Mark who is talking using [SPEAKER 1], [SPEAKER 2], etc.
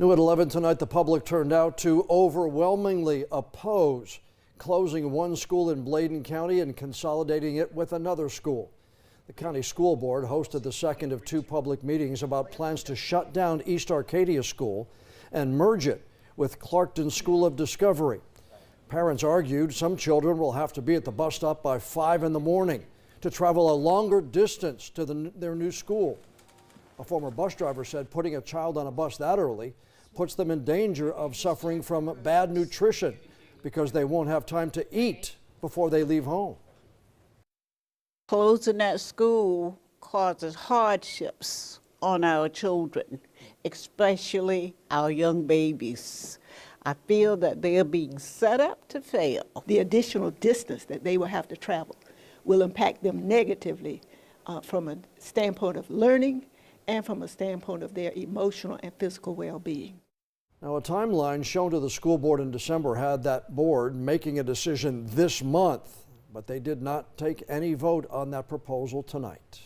[SPEAKER 1] New at 11 tonight, the public turned out to overwhelmingly oppose closing one school in Bladen County and consolidating it with another school. The county school board hosted the second of two public meetings about plans to shut down East Arcadia School and merge it with Clarkton School of Discovery. Parents argued some children will have to be at the bus stop by 5 in the morning to travel a longer distance to their new school. A former bus driver said putting a child on a bus that early puts them in danger of suffering from bad nutrition because they won't have time to eat before they leave home.
[SPEAKER 2] Closing that school causes hardships on our children, especially our young babies. I feel that they are being set up to fail.
[SPEAKER 3] The additional distance that they will have to travel will impact them negatively from a standpoint of learning and from a standpoint of their emotional and physical well-being.
[SPEAKER 1] Now, a timeline shown to the school board in December had that board making a decision this month, but they did not take any vote on that proposal tonight.